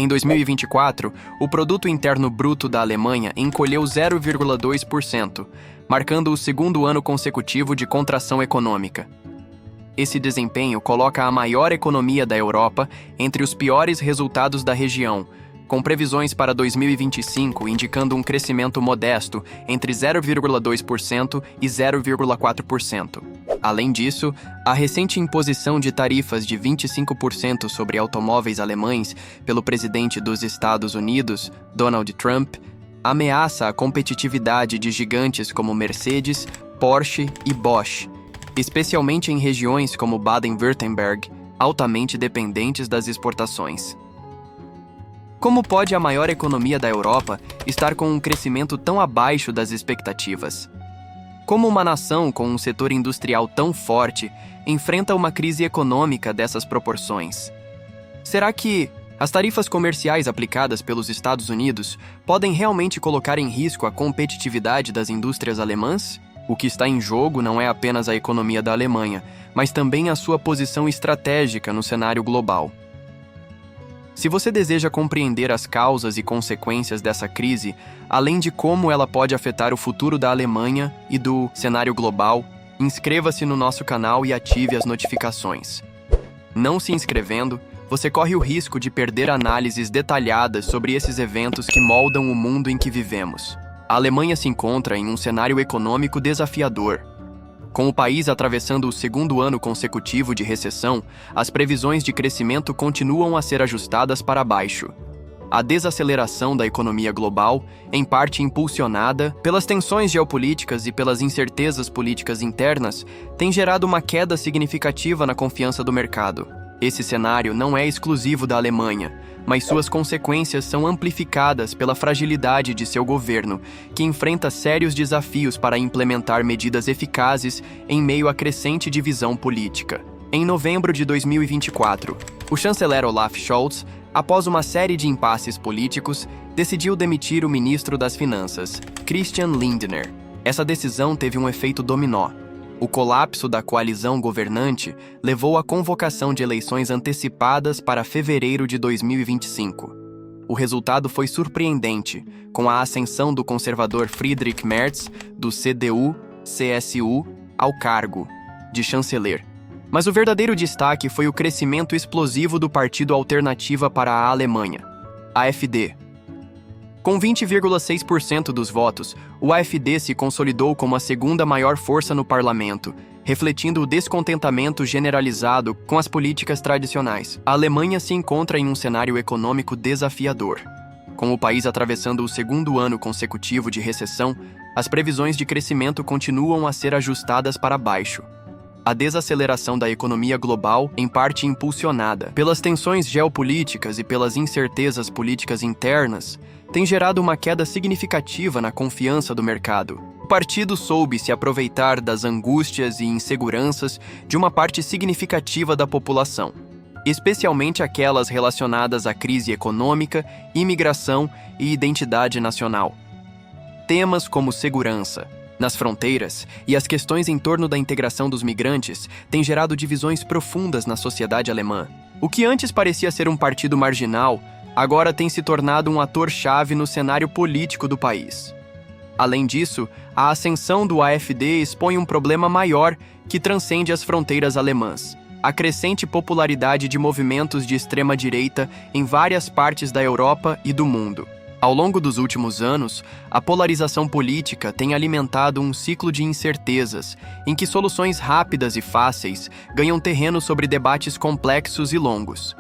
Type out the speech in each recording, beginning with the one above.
Em 2024, o produto interno bruto da Alemanha encolheu 0,2%, marcando o segundo ano consecutivo de contração econômica. Esse desempenho coloca a maior economia da Europa entre os piores resultados da região, com previsões para 2025 indicando um crescimento modesto entre 0,2% e 0,4%. Além disso, a recente imposição de tarifas de 25% sobre automóveis alemães pelo presidente dos Estados Unidos, Donald Trump, ameaça a competitividade de gigantes como Mercedes, Porsche e Bosch, especialmente em regiões como Baden-Württemberg, altamente dependentes das exportações. Como pode a maior economia da Europa estar com um crescimento tão abaixo das expectativas? Como uma nação com um setor industrial tão forte enfrenta uma crise econômica dessas proporções? Será que as tarifas comerciais aplicadas pelos Estados Unidos podem realmente colocar em risco a competitividade das indústrias alemãs? O que está em jogo não é apenas a economia da Alemanha, mas também a sua posição estratégica no cenário global. Se você deseja compreender as causas e consequências dessa crise, além de como ela pode afetar o futuro da Alemanha e do cenário global, inscreva-se no nosso canal e ative as notificações. Não se inscrevendo, você corre o risco de perder análises detalhadas sobre esses eventos que moldam o mundo em que vivemos. A Alemanha se encontra em um cenário econômico desafiador. Com o país atravessando o segundo ano consecutivo de recessão, as previsões de crescimento continuam a ser ajustadas para baixo. A desaceleração da economia global, em parte impulsionada pelas tensões geopolíticas e pelas incertezas políticas internas, tem gerado uma queda significativa na confiança do mercado. Esse cenário não é exclusivo da Alemanha, mas suas consequências são amplificadas pela fragilidade de seu governo, que enfrenta sérios desafios para implementar medidas eficazes em meio à crescente divisão política. Em novembro de 2024, o chanceler Olaf Scholz, após uma série de impasses políticos, decidiu demitir o ministro das Finanças, Christian Lindner. Essa decisão teve um efeito dominó. O colapso da coalizão governante levou à convocação de eleições antecipadas para fevereiro de 2025. O resultado foi surpreendente, com a ascensão do conservador Friedrich Merz, do CDU-CSU, ao cargo de chanceler. Mas o verdadeiro destaque foi o crescimento explosivo do Partido Alternativa para a Alemanha, AfD. Com 20,6% dos votos, o AfD se consolidou como a segunda maior força no parlamento, refletindo o descontentamento generalizado com as políticas tradicionais. A Alemanha se encontra em um cenário econômico desafiador. Com o país atravessando o segundo ano consecutivo de recessão, as previsões de crescimento continuam a ser ajustadas para baixo. A desaceleração da economia global, em parte impulsionada pelas tensões geopolíticas e pelas incertezas políticas internas, tem gerado uma queda significativa na confiança do mercado. O partido soube se aproveitar das angústias e inseguranças de uma parte significativa da população, especialmente aquelas relacionadas à crise econômica, imigração e identidade nacional. Temas como segurança nas fronteiras e as questões em torno da integração dos migrantes têm gerado divisões profundas na sociedade alemã. O que antes parecia ser um partido marginal, agora tem se tornado um ator-chave no cenário político do país. Além disso, a ascensão do AfD expõe um problema maior que transcende as fronteiras alemãs: a crescente popularidade de movimentos de extrema-direita em várias partes da Europa e do mundo. Ao longo dos últimos anos, a polarização política tem alimentado um ciclo de incertezas, em que soluções rápidas e fáceis ganham terreno sobre debates complexos e longos.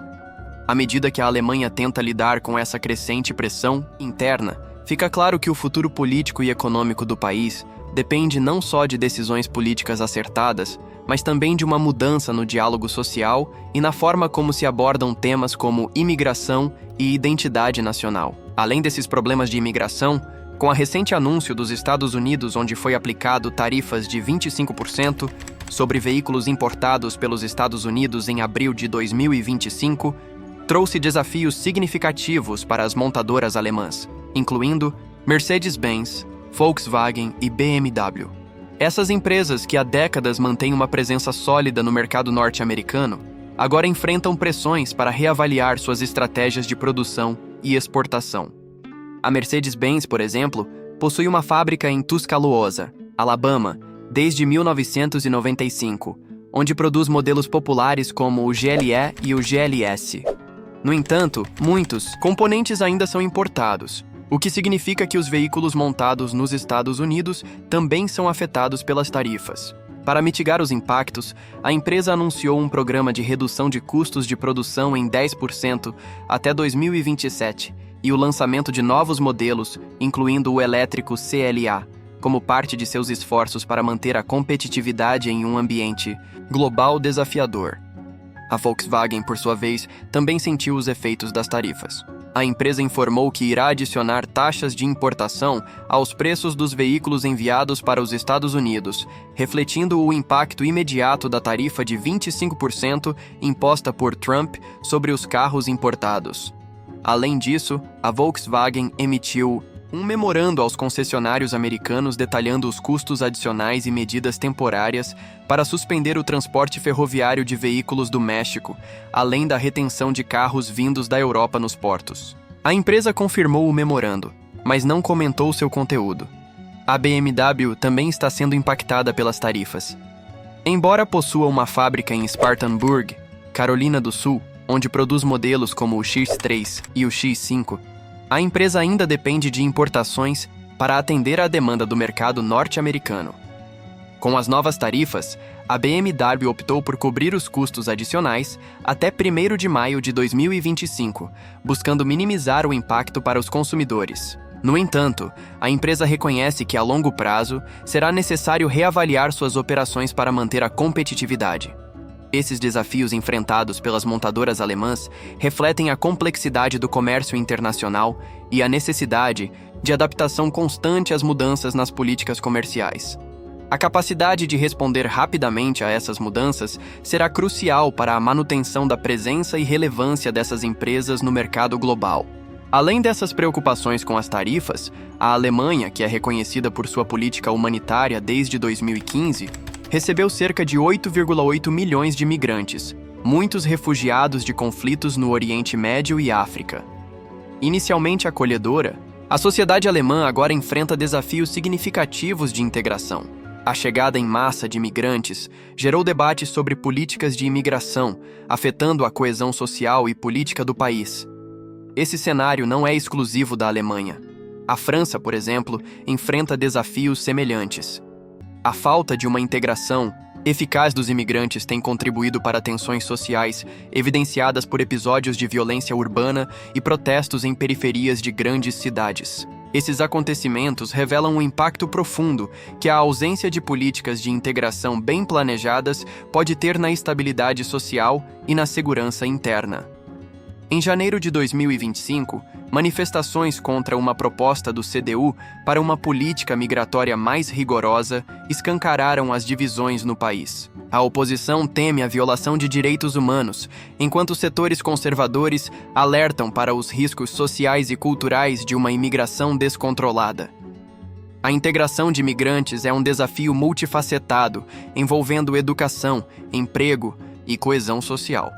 À medida que a Alemanha tenta lidar com essa crescente pressão interna, fica claro que o futuro político e econômico do país depende não só de decisões políticas acertadas, mas também de uma mudança no diálogo social e na forma como se abordam temas como imigração e identidade nacional. Além desses problemas de imigração, com o recente anúncio dos Estados Unidos, onde foi aplicado tarifas de 25% sobre veículos importados pelos Estados Unidos em abril de 2025, trouxe desafios significativos para as montadoras alemãs, incluindo Mercedes-Benz, Volkswagen e BMW. Essas empresas, que há décadas mantêm uma presença sólida no mercado norte-americano, agora enfrentam pressões para reavaliar suas estratégias de produção e exportação. A Mercedes-Benz, por exemplo, possui uma fábrica em Tuscaloosa, Alabama, desde 1995, onde produz modelos populares como o GLE e o GLS. No entanto, muitos componentes ainda são importados, o que significa que os veículos montados nos Estados Unidos também são afetados pelas tarifas. Para mitigar os impactos, a empresa anunciou um programa de redução de custos de produção em 10% até 2027 e o lançamento de novos modelos, incluindo o elétrico CLA, como parte de seus esforços para manter a competitividade em um ambiente global desafiador. A Volkswagen, por sua vez, também sentiu os efeitos das tarifas. A empresa informou que irá adicionar taxas de importação aos preços dos veículos enviados para os Estados Unidos, refletindo o impacto imediato da tarifa de 25% imposta por Trump sobre os carros importados. Além disso, a Volkswagen emitiu um memorando aos concessionários americanos detalhando os custos adicionais e medidas temporárias para suspender o transporte ferroviário de veículos do México, além da retenção de carros vindos da Europa nos portos. A empresa confirmou o memorando, mas não comentou seu conteúdo. A BMW também está sendo impactada pelas tarifas. Embora possua uma fábrica em Spartanburg, Carolina do Sul, onde produz modelos como o X3 e o X5, a empresa ainda depende de importações para atender à demanda do mercado norte-americano. Com as novas tarifas, a BMW optou por cobrir os custos adicionais até 1º de maio de 2025, buscando minimizar o impacto para os consumidores. No entanto, a empresa reconhece que a longo prazo será necessário reavaliar suas operações para manter a competitividade. Esses desafios enfrentados pelas montadoras alemãs refletem a complexidade do comércio internacional e a necessidade de adaptação constante às mudanças nas políticas comerciais. A capacidade de responder rapidamente a essas mudanças será crucial para a manutenção da presença e relevância dessas empresas no mercado global. Além dessas preocupações com as tarifas, a Alemanha, que é reconhecida por sua política humanitária desde 2015, recebeu cerca de 8,8 milhões de migrantes, muitos refugiados de conflitos no Oriente Médio e África. Inicialmente acolhedora, a sociedade alemã agora enfrenta desafios significativos de integração. A chegada em massa de migrantes gerou debates sobre políticas de imigração, afetando a coesão social e política do país. Esse cenário não é exclusivo da Alemanha. A França, por exemplo, enfrenta desafios semelhantes. A falta de uma integração eficaz dos imigrantes tem contribuído para tensões sociais evidenciadas por episódios de violência urbana e protestos em periferias de grandes cidades. Esses acontecimentos revelam um impacto profundo que a ausência de políticas de integração bem planejadas pode ter na estabilidade social e na segurança interna. Em janeiro de 2025, manifestações contra uma proposta do CDU para uma política migratória mais rigorosa escancararam as divisões no país. A oposição teme a violação de direitos humanos, enquanto setores conservadores alertam para os riscos sociais e culturais de uma imigração descontrolada. A integração de migrantes é um desafio multifacetado, envolvendo educação, emprego e coesão social.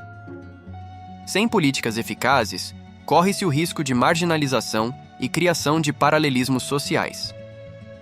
Sem políticas eficazes, corre-se o risco de marginalização e criação de paralelismos sociais.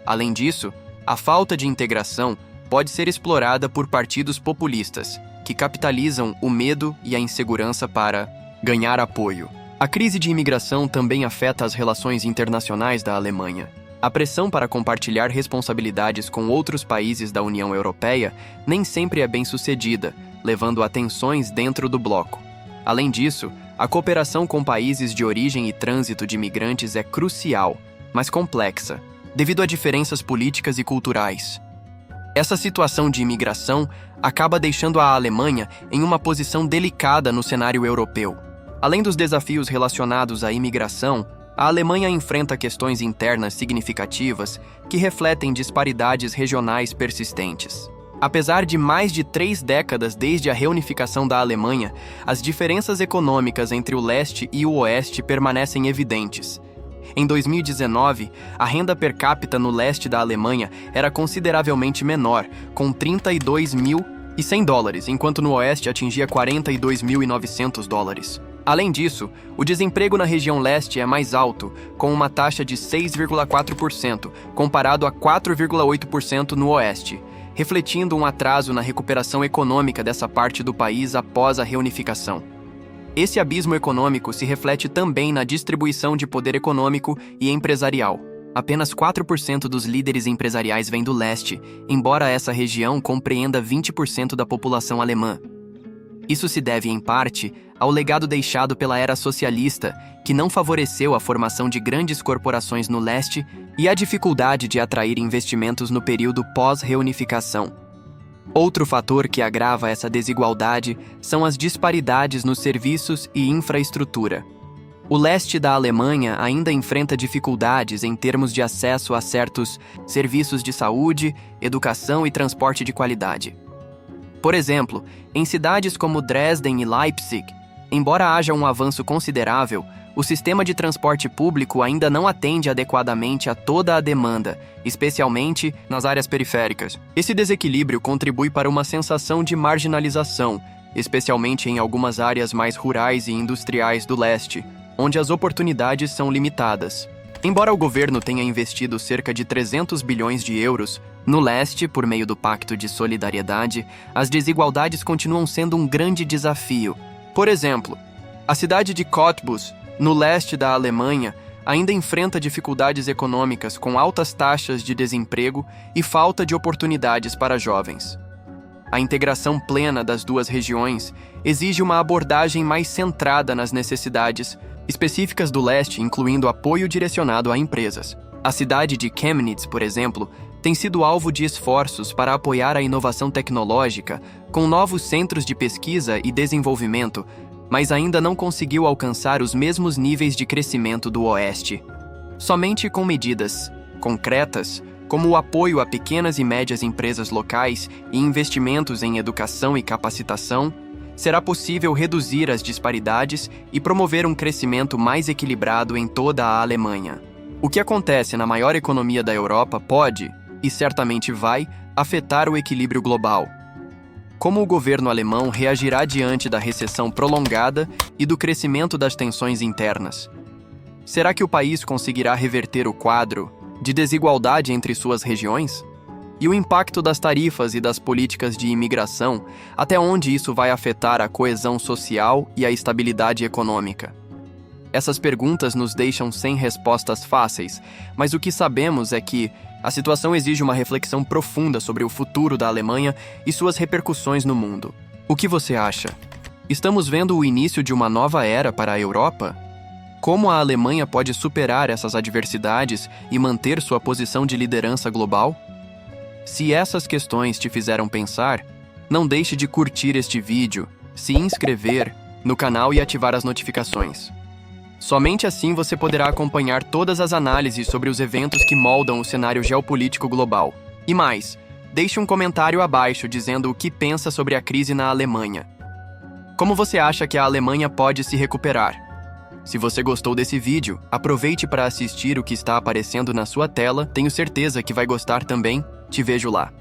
Além disso, a falta de integração pode ser explorada por partidos populistas, que capitalizam o medo e a insegurança para ganhar apoio. A crise de imigração também afeta as relações internacionais da Alemanha. A pressão para compartilhar responsabilidades com outros países da União Europeia nem sempre é bem-sucedida, levando a tensões dentro do bloco. Além disso, a cooperação com países de origem e trânsito de imigrantes é crucial, mas complexa, devido a diferenças políticas e culturais. Essa situação de imigração acaba deixando a Alemanha em uma posição delicada no cenário europeu. Além dos desafios relacionados à imigração, a Alemanha enfrenta questões internas significativas que refletem disparidades regionais persistentes. Apesar de mais de 3 décadas desde a reunificação da Alemanha, as diferenças econômicas entre o leste e o oeste permanecem evidentes. Em 2019, a renda per capita no leste da Alemanha era consideravelmente menor, com 32 e $100, enquanto no oeste atingia $42.900. Além disso, o desemprego na região leste é mais alto, com uma taxa de 6,4%, comparado a 4,8% no oeste, refletindo um atraso na recuperação econômica dessa parte do país após a reunificação. Esse abismo econômico se reflete também na distribuição de poder econômico e empresarial. Apenas 4% dos líderes empresariais vêm do leste, embora essa região compreenda 20% da população alemã. Isso se deve, em parte, ao legado deixado pela era socialista, que não favoreceu a formação de grandes corporações no leste e a dificuldade de atrair investimentos no período pós-reunificação. Outro fator que agrava essa desigualdade são as disparidades nos serviços e infraestrutura. O leste da Alemanha ainda enfrenta dificuldades em termos de acesso a certos serviços de saúde, educação e transporte de qualidade. Por exemplo, em cidades como Dresden e Leipzig, embora haja um avanço considerável, o sistema de transporte público ainda não atende adequadamente a toda a demanda, especialmente nas áreas periféricas. Esse desequilíbrio contribui para uma sensação de marginalização, especialmente em algumas áreas mais rurais e industriais do leste, onde as oportunidades são limitadas. Embora o governo tenha investido cerca de 300 bilhões de euros no leste por meio do Pacto de Solidariedade, as desigualdades continuam sendo um grande desafio. Por exemplo, a cidade de Cottbus, no leste da Alemanha, ainda enfrenta dificuldades econômicas com altas taxas de desemprego e falta de oportunidades para jovens. A integração plena das duas regiões exige uma abordagem mais centrada nas necessidades específicas do leste, incluindo apoio direcionado a empresas. A cidade de Chemnitz, por exemplo, tem sido alvo de esforços para apoiar a inovação tecnológica com novos centros de pesquisa e desenvolvimento, mas ainda não conseguiu alcançar os mesmos níveis de crescimento do oeste. Somente com medidas concretas, como o apoio a pequenas e médias empresas locais e investimentos em educação e capacitação, será possível reduzir as disparidades e promover um crescimento mais equilibrado em toda a Alemanha. O que acontece na maior economia da Europa pode, e certamente vai, afetar o equilíbrio global. Como o governo alemão reagirá diante da recessão prolongada e do crescimento das tensões internas? Será que o país conseguirá reverter o quadro de desigualdade entre suas regiões? E o impacto das tarifas e das políticas de imigração, até onde isso vai afetar a coesão social e a estabilidade econômica? Essas perguntas nos deixam sem respostas fáceis, mas o que sabemos é que a situação exige uma reflexão profunda sobre o futuro da Alemanha e suas repercussões no mundo. O que você acha? Estamos vendo o início de uma nova era para a Europa? Como a Alemanha pode superar essas adversidades e manter sua posição de liderança global? Se essas questões te fizeram pensar, não deixe de curtir este vídeo, se inscrever no canal e ativar as notificações. Somente assim você poderá acompanhar todas as análises sobre os eventos que moldam o cenário geopolítico global. E mais, deixe um comentário abaixo dizendo o que pensa sobre a crise na Alemanha. Como você acha que a Alemanha pode se recuperar? Se você gostou desse vídeo, aproveite para assistir o que está aparecendo na sua tela, tenho certeza que vai gostar também. Te vejo lá.